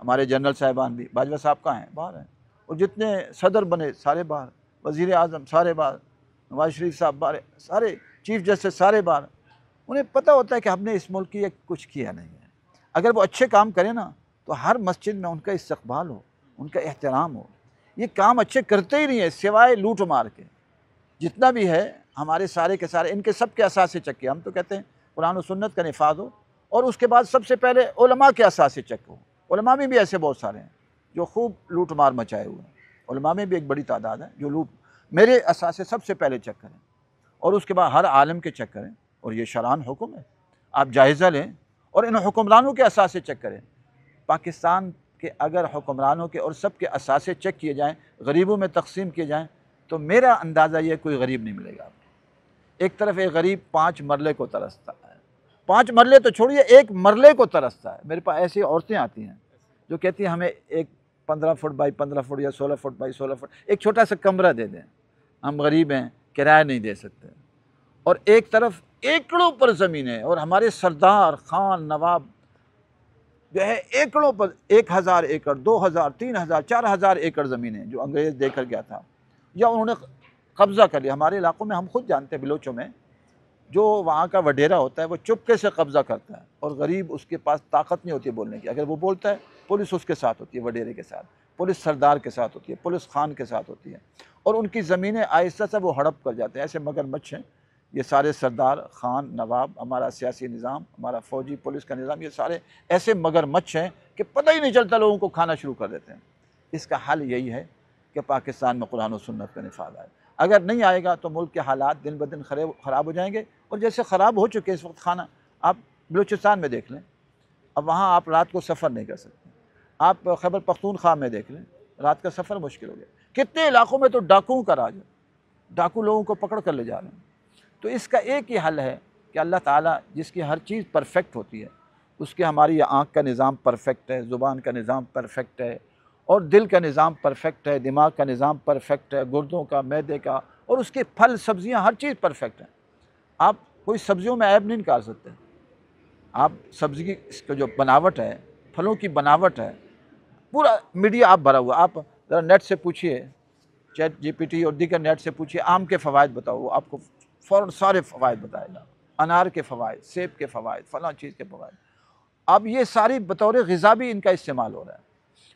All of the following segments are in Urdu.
ہمارے جنرل صاحبان بھی، باجوہ صاحب کہاں ہیں؟ باہر ہیں، اور جتنے صدر بنے سارے باہر، وزیر اعظم سارے باہر، نواز شریف صاحب باہر، سارے چیف جسٹس سارے باہر۔ انہیں پتہ ہوتا ہے کہ ہم نے اس ملک کی کچھ کیا نہیں ہے۔ اگر وہ اچھے کام کریں نا تو ہر مسجد میں ان کا استقبال ہو، ان کا احترام ہو۔ یہ کام اچھے کرتے ہی نہیں ہیں سوائے لوٹ مار کے۔ جتنا بھی ہے ہمارے سارے کے سارے ان کے سب کے اثاثے چکے، ہم تو کہتے ہیں قرآن و سنت کا نفاذ ہو، اور اس کے بعد سب سے پہلے علماء کے اثاثے چک ہو۔ علماء میں بھی ایسے بہت سارے ہیں جو خوب لوٹ مار مچائے ہوئے ہیں، علماء میں بھی ایک بڑی تعداد ہے جو میرے اثاثے سب سے پہلے چیک کریں، اور اس کے بعد ہر عالم کے چیک کریں، اور یہ شرعاً حکم ہے، آپ جائزہ لیں اور ان حکمرانوں کے اثاثے چیک کریں۔ پاکستان کے اگر حکمرانوں کے اور سب کے اثاثے چیک کیے جائیں، غریبوں میں تقسیم کیے جائیں، تو میرا اندازہ یہ کوئی غریب نہیں ملے گا آپ کو۔ ایک طرف ایک غریب 5 مرلے کو ترستا ہے، 5 مرلے تو چھوڑیے، ایک مرلے کو ترستا ہے۔ میرے پاس ایسی عورتیں آتی ہیں جو کہتی ہیں ہمیں ایک 15 فٹ بائی 15 فٹ یا 16 فٹ بائی 16 فٹ ایک چھوٹا سا کمرہ دے دیں، ہم غریب ہیں، کرایہ نہیں دے سکتے۔ اور ایک طرف ایکڑوں پر زمین ہے، اور ہمارے سردار خان نواب جو ہے ایکڑوں پر 1000 ایکڑ 2000 3000 4000 ایکڑ زمینیں جو انگریز دے کر گیا تھا، یا انہوں نے قبضہ کر لیا۔ ہمارے علاقوں میں ہم خود جانتے ہیں، بلوچوں میں جو وہاں کا وڈیرا ہوتا ہے وہ چپکے سے قبضہ کرتا ہے، اور غریب اس کے پاس طاقت نہیں ہوتی بولنے کی۔ اگر وہ بولتا ہے پولیس اس کے ساتھ ہوتی ہے، وڈیرے کے ساتھ، پولیس سردار کے ساتھ ہوتی ہے، پولیس خان کے ساتھ ہوتی ہے، اور ان کی زمینیں آہستہ سے وہ ہڑپ کر جاتے ہیں۔ ایسے مگر مچھ ہیں یہ سارے سردار خان نواب، ہمارا سیاسی نظام، ہمارا فوجی پولیس کا نظام، یہ سارے ایسے مگر مچھ ہیں کہ پتہ ہی نہیں چلتا، لوگوں کو کھانا شروع کر دیتے ہیں۔ اس کا حل یہی ہے کہ پاکستان میں قرآن و سنت کا نفاذ آئے۔ اگر نہیں آئے گا تو ملک کے حالات دن بدن خراب ہو جائیں گے، اور جیسے خراب ہو چکے اس وقت کھانا، آپ بلوچستان میں دیکھ لیں، اب وہاں آپ رات کو سفر نہیں کر سکتے۔ آپ خیبر پختونخوا میں دیکھ لیں، رات کا سفر مشکل ہو گیا۔ کتنے علاقوں میں تو ڈاکوؤں کا راج ہے، ڈاکو لوگوں کو پکڑ کر لے جا رہے ہیں۔ تو اس کا ایک ہی حل ہے کہ اللہ تعالیٰ جس کی ہر چیز پرفیکٹ ہوتی ہے، اس کے ہماری آنکھ کا نظام پرفیکٹ ہے، زبان کا نظام پرفیکٹ ہے، اور دل کا نظام پرفیکٹ ہے، دماغ کا نظام پرفیکٹ ہے، گردوں کا، معدے کا، اور اس کے پھل سبزیاں ہر چیز پرفیکٹ ہیں۔ آپ کوئی سبزیوں میں عیب نہیں نکال سکتے۔ آپ سبزی کی جو بناوٹ ہے، پھلوں کی بناوٹ ہے، پورا میڈیا آپ بھرا ہوا۔ آپ ذرا نیٹ سے پوچھیے، چیٹ جی پی ٹی اور دیگر نیٹ سے پوچھیے آم کے فوائد بتاؤ، وہ آپ کو فوراً سارے فوائد بتائے گا، انار کے فوائد، سیب کے فوائد، فلاں چیز کے فوائد۔ اب یہ ساری بطور غذا بھی ان کا استعمال ہو رہا ہے۔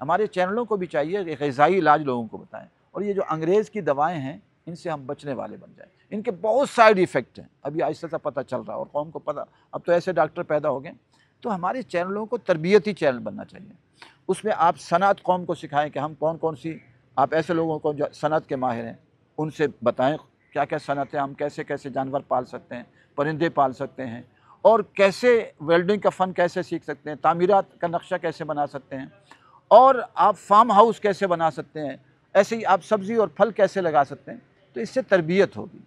ہمارے چینلوں کو بھی چاہیے کہ غذائی علاج لوگوں کو بتائیں، اور یہ جو انگریز کی دوائیں ہیں ان سے ہم بچنے والے بن جائیں۔ ان کے بہت سائیڈ ایفیکٹ ہیں، ابھی آہستہ سے پتہ چل رہا ہے، اور قوم کو پتہ، اب تو ایسے ڈاکٹر پیدا ہو گئے۔ تو ہمارے چینلوں کو تربیتی چینل بننا چاہیے، اس میں آپ صنعت قوم کو سکھائیں کہ ہم کون سی، آپ ایسے لوگوں کو جو صنعت کے ماہر ہیں ان سے بتائیں کیا کیا صنعت ہے، ہم کیسے کیسے جانور پال سکتے ہیں، پرندے پال سکتے ہیں، اور کیسے ویلڈنگ کا فن کیسے سیکھ سکتے ہیں، تعمیرات کا نقشہ کیسے بنا سکتے ہیں، اور آپ فارم ہاؤس کیسے بنا سکتے ہیں، ایسے ہی آپ سبزی اور پھل کیسے لگا سکتے ہیں۔ تو اس سے تربیت ہوگی۔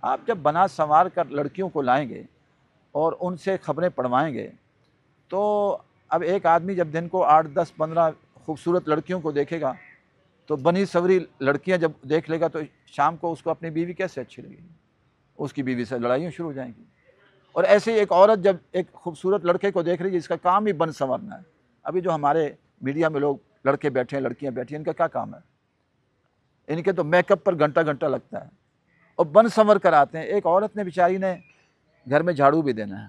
آپ جب بنا سنوار کر لڑکیوں کو لائیں گے اور ان سے خبریں پڑھوائیں گے، تو اب ایک آدمی جب دن کو 8 10 15 خوبصورت لڑکیوں کو دیکھے گا، تو بنی سوری لڑکیاں جب دیکھ لے گا تو شام کو اس کو اپنی بیوی کیسے اچھی لگے گی؟ اس کی بیوی سے لڑائیاں شروع ہو جائیں گی۔ اور ایسے ہی ایک عورت جب ایک خوبصورت لڑکے کو دیکھ رہی ہے جس کا کام ہی بن سنورنا ہے، ابھی جو ہمارے میڈیا میں لوگ لڑکے بیٹھے ہیں، لڑکیاں بیٹھی ہیں، ان کا کیا کام ہے؟ ان کے تو میک اپ پر گھنٹہ گھنٹہ لگتا ہے، اور بن سنور کر آتے ہیں۔ ایک عورت نے بیچاری نے گھر میں جھاڑو بھی دینا ہے،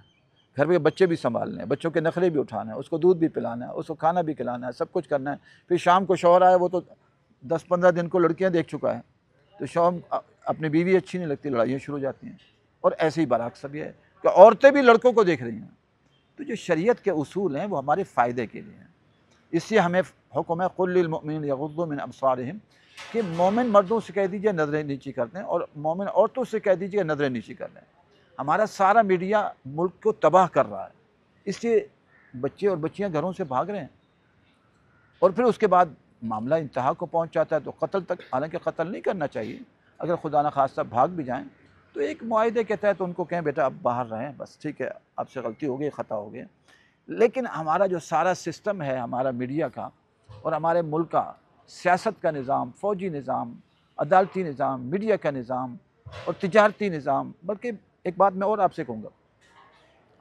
گھر میں بچے بھی سنبھالنے ہیں، بچوں کے نخرے بھی اٹھانا ہے، اس کو دودھ بھی پلانا ہے، اس کو کھانا بھی کھلانا ہے، سب کچھ کرنا ہے۔ پھر شام کو شوہر آئے، وہ تو 10 15 دن کو لڑکیاں دیکھ چکا ہے، تو شوہر اپنی بیوی اچھی نہیں لگتی، لڑائیاں شروع ہو جاتی ہیں۔ اور ایسے ہی برعکس بھی ہے کہ عورتیں بھی لڑکوں کو دیکھ رہی ہیں۔ تو جو شریعت کے اصول ہیں وہ ہمارے فائدے کے لیے ہیں، اس لیے ہمیں حکم ہے قل للمؤمنین یغضوا من ابصارہم، کہ مومن مردوں سے کہہ دیجیے نظریں نیچی کر دیں، اور مومن عورتوں سے کہہ دیجیے نظریں نیچی کر دیں۔ ہمارا سارا میڈیا ملک کو تباہ کر رہا ہے، اس لیے بچے اور بچیاں گھروں سے بھاگ رہے ہیں، اور پھر اس کے بعد معاملہ انتہا کو پہنچ جاتا ہے تو قتل تک، حالانکہ قتل نہیں کرنا چاہیے۔ اگر خدا نخواستہ بھاگ بھی جائیں تو ایک معاہدے کے تحت ان کو کہیں بیٹا اب باہر رہیں، بس ٹھیک ہے، آپ سے غلطی ہو گئی، خطا ہو گیا۔ لیکن ہمارا جو سارا سسٹم ہے، ہمارا میڈیا کا اور ہمارے ملک کا سیاست کا نظام، فوجی نظام، عدالتی نظام، میڈیا کا نظام اور تجارتی نظام، بلکہ ایک بات میں اور آپ سے کہوں گا،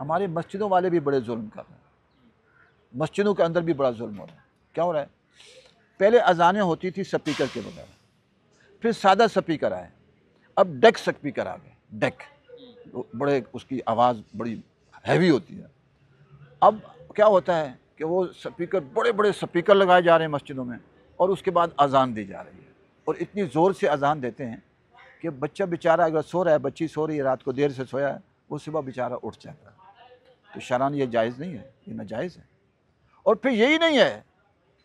ہمارے مسجدوں والے بھی بڑے ظلم کر رہے ہیں، مسجدوں کے اندر بھی بڑا ظلم ہو رہا ہے۔ کیا ہو رہا ہے؟ پہلے اذانیں ہوتی تھی سپیکر کے بغیر، پھر سادہ سپیکر آئے، اب ڈیک سپیکر آ گئے، ڈیک بڑے، اس کی آواز بڑی ہیوی ہوتی ہے۔ اب کیا ہوتا ہے کہ وہ سپیکر، بڑے بڑے سپیکر لگائے جا رہے ہیں مسجدوں میں، اور اس کے بعد اذان دی جا رہی ہے، اور اتنی زور سے اذان دیتے ہیں کہ بچہ بیچارہ اگر سو رہا ہے، بچی سو رہی ہے، رات کو دیر سے سویا ہے، وہ صبح بیچارہ اٹھ جاتا ہے۔ تو شرعاً یہ جائز نہیں ہے، یہ ناجائز ہے۔ اور پھر یہی نہیں ہے،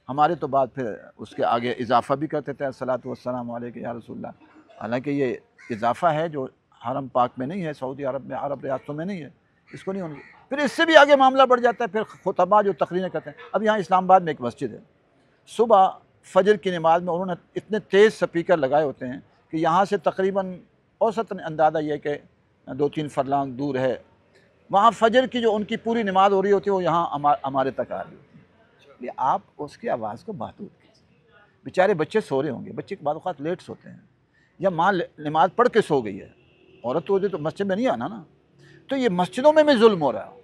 ہمارے تو بعد پھر اس کے آگے اضافہ بھی کرتے تھے، الصلاۃ والسلام علیک یا رسول اللہ، حالانکہ یہ اضافہ ہے جو حرم پاک میں نہیں ہے، سعودی عرب میں، عرب ریاستوں میں نہیں ہے، اس کو نہیں ہونا چاہیے۔ پھر اس سے بھی آگے معاملہ بڑھ جاتا ہے، پھر خطبہ جو تقریریں کرتے ہیں۔ اب یہاں اسلام آباد میں ایک مسجد ہے، صبح فجر کی نماز میں انہوں نے اتنے تیز سپیکر لگائے ہوتے ہیں کہ یہاً سے تقریباً اوسطاً اندازہ یہ کہ 2-3 فرلانگ دور ہے، وہاں فجر کی جو ان کی پوری نماز ہو رہی ہوتی ہے وہ یہاں ہمارے تک آ رہی ہوتی ہے۔ یہ آپ اس کی آواز کو محدود کیجیے، بیچارے بچے سو رہے ہوں گے، بچے بعض اوقات لیٹ سوتے ہیں، یا ماں نماز پڑھ کے سو گئی ہے، عورت تو مسجد میں نہیں آنا نا، تو یہ مسجدوں میں بھی ظلم ہو رہا ہے،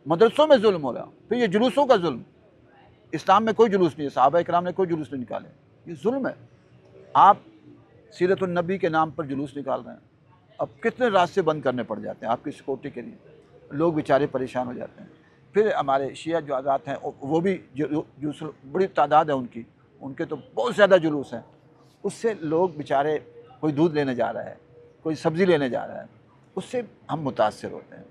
مدرسوں میں ظلم ہو رہا ہے، پھر یہ جلوسوں کا ظلم۔ اسلام میں کوئی جلوس نہیں ہے، صحابہ کرام نے کوئی جلوس نہیں نکالے، یہ ظلم ہے۔ آپ سیرت النبی کے نام پر جلوس نکال رہے ہیں، اب کتنے راستے بند کرنے پڑ جاتے ہیں آپ کی سیکورٹی کے لیے، لوگ بیچارے پریشان ہو جاتے ہیں۔ پھر ہمارے شیعہ جو آزاد ہیں وہ بھی بڑی تعداد ہے ان کے تو بہت زیادہ جلوس ہیں، اس سے لوگ بیچارے، کوئی دودھ لینے جا رہا ہے، کوئی سبزی لینے جا رہا ہے، اس سے ہم متاثر ہوتے ہیں۔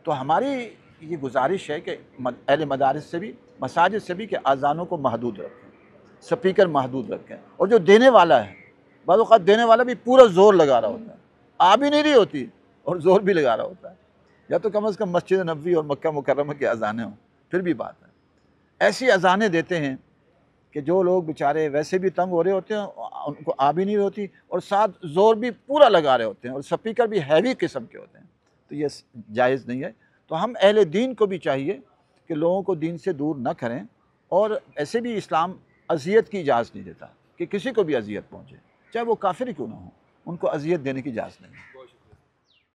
تو ہماری یہ گزارش ہے کہ اہل مدارس سے بھی، مساجد سے بھی، کہ اذانوں کو محدود رکھیں، سپیکر محدود رکھیں، اور جو دینے والا ہے، بعض اوقات دینے والا بھی پورا زور لگا رہا ہوتا ہے، آ بھی نہیں رہی ہوتی اور زور بھی لگا رہا ہوتا ہے، یا تو کم از کم مسجد نبوی اور مکہ مکرمہ کی اذانیں ہوں، پھر بھی بات ہے۔ ایسی اذانیں دیتے ہیں کہ جو لوگ بیچارے ویسے بھی تنگ ہو رہے ہوتے ہیں، ان کو آ بھی نہیں ہوتی، اور ساتھ زور بھی پورا لگا رہے ہوتے ہیں، اور سپیکر بھی ہیوی قسم کے ہوتے ہیں، تو یہ جائز نہیں ہے۔ تو ہم اہل دین کو بھی چاہیے کہ لوگوں کو دین سے دور نہ کریں، اور ایسے بھی اسلام اذیت کی اجازت نہیں دیتا کہ کسی کو بھی اذیت پہنچے، چاہے وہ کافر ہی کیوں نہ ہو، ان کو اذیت دینے کی اجازت نہیں ہے۔